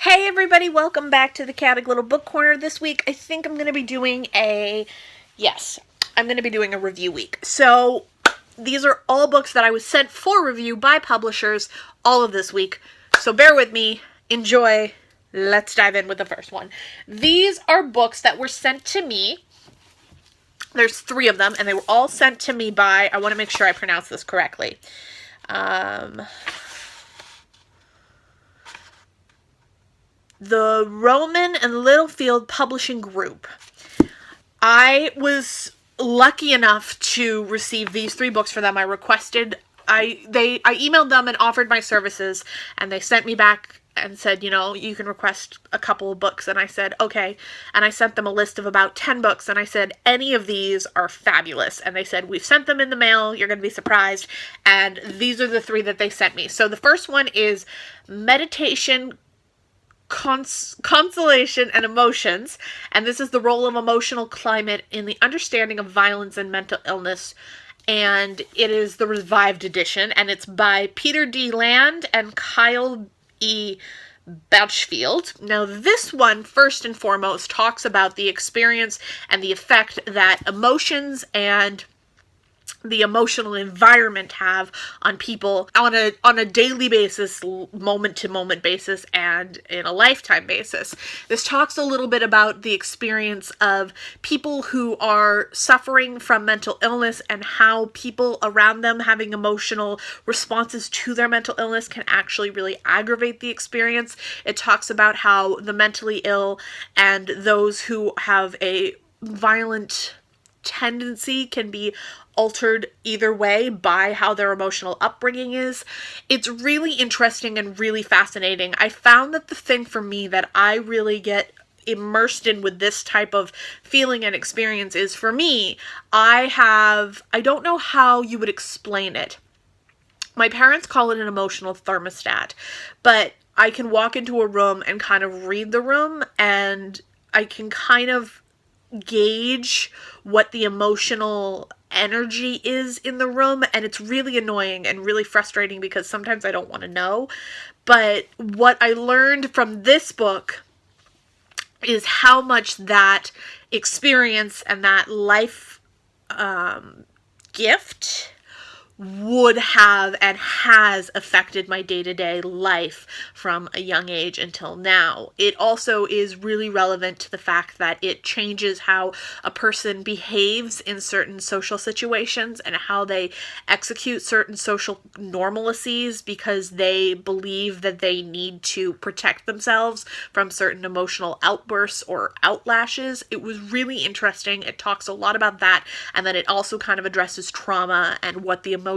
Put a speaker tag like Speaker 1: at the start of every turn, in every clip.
Speaker 1: Hey everybody, welcome back to the Chaotic Little Book Corner. This week I think I'm going to be doing a review week. So these are all books that I was sent for review by publishers all of this week. So bear with me, enjoy. Let's dive in with the first one. These are books that were sent to me. There's 3 of them, and they were all sent to me by, I want to make sure I pronounce this correctly. The Rowman and Littlefield Publishing Group. I was lucky enough to receive these 3 books for them. I emailed them and offered my services, and they sent me back and said, you can request a couple of books. And I said, okay. And I sent them a list of about 10 books, and I said, any of these are fabulous. And they said, we've sent them in the mail. You're going to be surprised. And these are the 3 that they sent me. So the first one is Meditation, Consolation and Emotions, and this is the role of emotional climate in the understanding of violence and mental illness, and it is the revived edition, and it's by Peter D. Land and Kyle E. Littlefield. Now this one, first and foremost, talks about the experience and the effect that emotions and the emotional environment have on people on a daily basis, moment-to-moment basis, and in a lifetime basis. This talks a little bit about the experience of people who are suffering from mental illness and how people around them having emotional responses to their mental illness can actually really aggravate the experience. It talks about how the mentally ill and those who have a violent tendency can be altered either way by how their emotional upbringing is. It's really interesting and really fascinating. I found that the thing for me that I really get immersed in with this type of feeling and experience is, for me, I don't know how you would explain it. My parents call it an emotional thermostat, but I can walk into a room and kind of read the room, and I can kind of gauge what the emotional energy is in the room, and it's really annoying and really frustrating because sometimes I don't want to know. But what I learned from this book is how much that experience and that life gift would have and has affected my day-to-day life from a young age until now. It also is really relevant to the fact that it changes how a person behaves in certain social situations and how they execute certain social normalities because they believe that they need to protect themselves from certain emotional outbursts or outlashes. It was really interesting. It talks a lot about that, and then it also kind of addresses trauma and what the emotional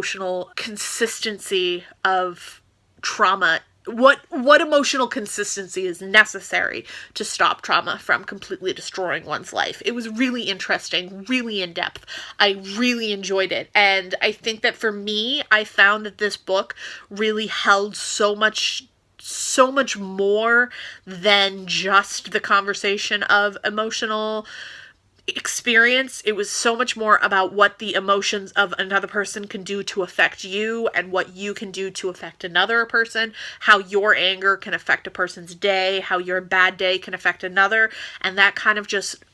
Speaker 1: consistency of trauma, what emotional consistency is necessary to stop trauma from completely destroying one's life. It was really interesting, really in depth. I really enjoyed it, and I think that for me, I found that this book really held so much more than just the conversation of emotional experience. It was so much more about what the emotions of another person can do to affect you and what you can do to affect another person, how your anger can affect a person's day, how your bad day can affect another, and that kind of just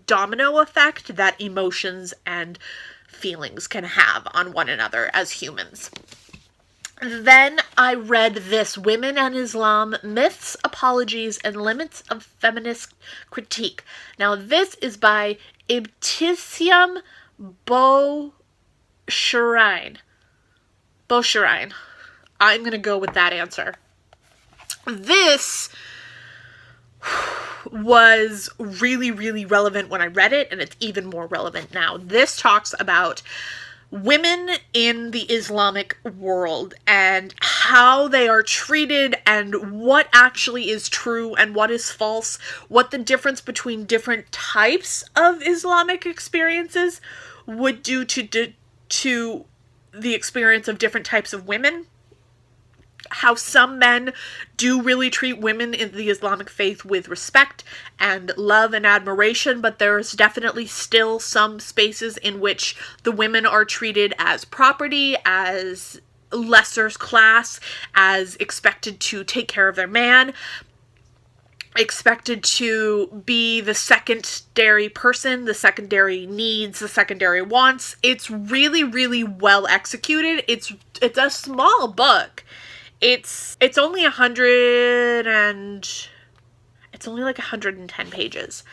Speaker 1: domino effect that emotions and feelings can have on one another as humans. Then I read this, Women and Islam, Myths, Apologies, and Limits of Feminist Critique. Now this is by Ibtissam Bouchraine. I'm going to go with that answer. This was really, really relevant when I read it, and it's even more relevant now. This talks about women in the Islamic world and how they are treated and what actually is true and what is false, what the difference between different types of Islamic experiences would do to the experience of different types of women. How some men do really treat women in the Islamic faith with respect and love and admiration, but there's definitely still some spaces in which the women are treated as property, as lesser class, as expected to take care of their man. expected to be the secondary person, the secondary needs, the secondary wants. It's really, really well executed. It's a small book. It's only 100 and it's only like 110 pages.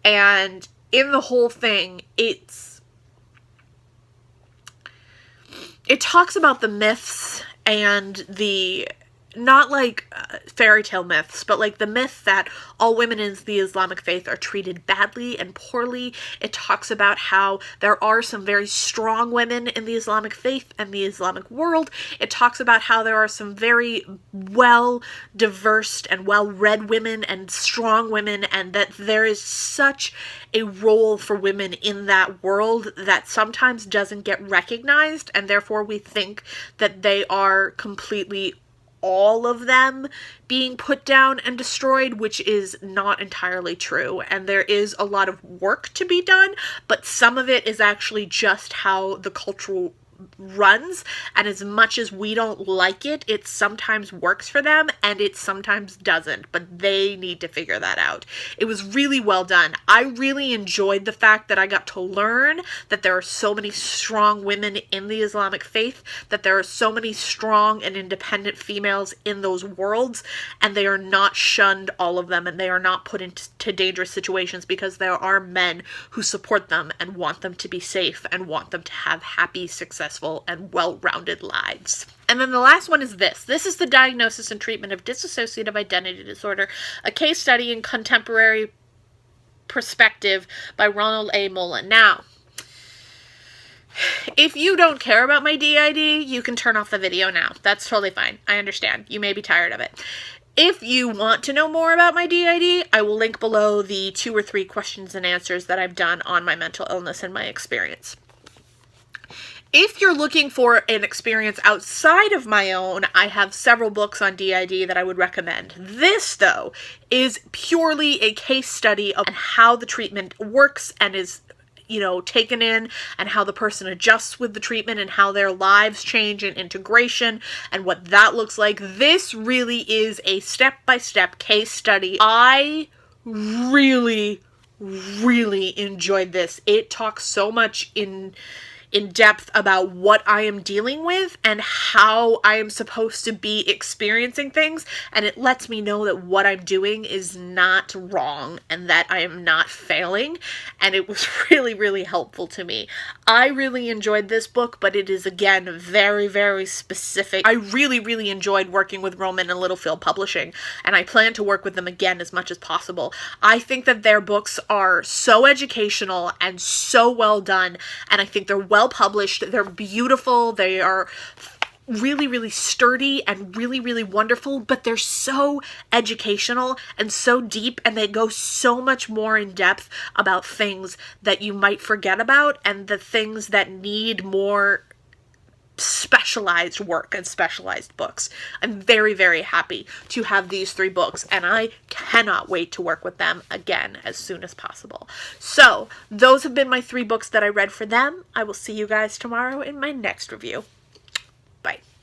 Speaker 1: And in the whole thing, it talks about the myths and the, not like fairy tale myths, but like the myth that all women in the Islamic faith are treated badly and poorly. It talks about how there are some very strong women in the Islamic faith and the Islamic world. It talks about how there are some very well diverse and well read women and strong women, and that there is such a role for women in that world that sometimes doesn't get recognized, and therefore we think that they are completely, all of them being put down and destroyed, which is not entirely true. And there is a lot of work to be done, but some of it is actually just how the cultural runs, and as much as we don't like it, it sometimes works for them and it sometimes doesn't, but they need to figure that out. It was really well done. I really enjoyed the fact that I got to learn that there are so many strong women in the Islamic faith, that there are so many strong and independent females in those worlds, and they are not shunned, all of them, and they are not put into dangerous situations because there are men who support them and want them to be safe and want them to have happy, successful, and well-rounded lives. And then the last one is this. This is The Diagnosis and Treatment of Dissociative Identity Disorder, a case study in contemporary perspective by Ronald A. Mullen. Now, if you don't care about my DID, you can turn off the video now. That's totally fine. I understand. You may be tired of it. If you want to know more about my DID, I will link below the 2 or 3 questions and answers that I've done on my mental illness and my experience. If you're looking for an experience outside of my own, I have several books on DID that I would recommend. This, though, is purely a case study of how the treatment works and is, taken in, and how the person adjusts with the treatment and how their lives change in integration and what that looks like. This really is a step-by-step case study. I really, really enjoyed this. It talks so much in depth about what I am dealing with and how I am supposed to be experiencing things, and it lets me know that what I'm doing is not wrong and that I am not failing, and it was really, really helpful to me. I really enjoyed this book, but it is, again, very, very specific. I really, really enjoyed working with Rowman and Littlefield Publishing, and I plan to work with them again as much as possible. I think that their books are so educational and so well done, and I think they're well published, they're beautiful, they are really, really sturdy and really, really wonderful, but they're so educational and so deep, and they go so much more in depth about things that you might forget about and the things that need more specialized work and specialized books. I'm very, very happy to have these 3 books, and I cannot wait to work with them again as soon as possible. So, those have been my 3 books that I read for them. I will see you guys tomorrow in my next review.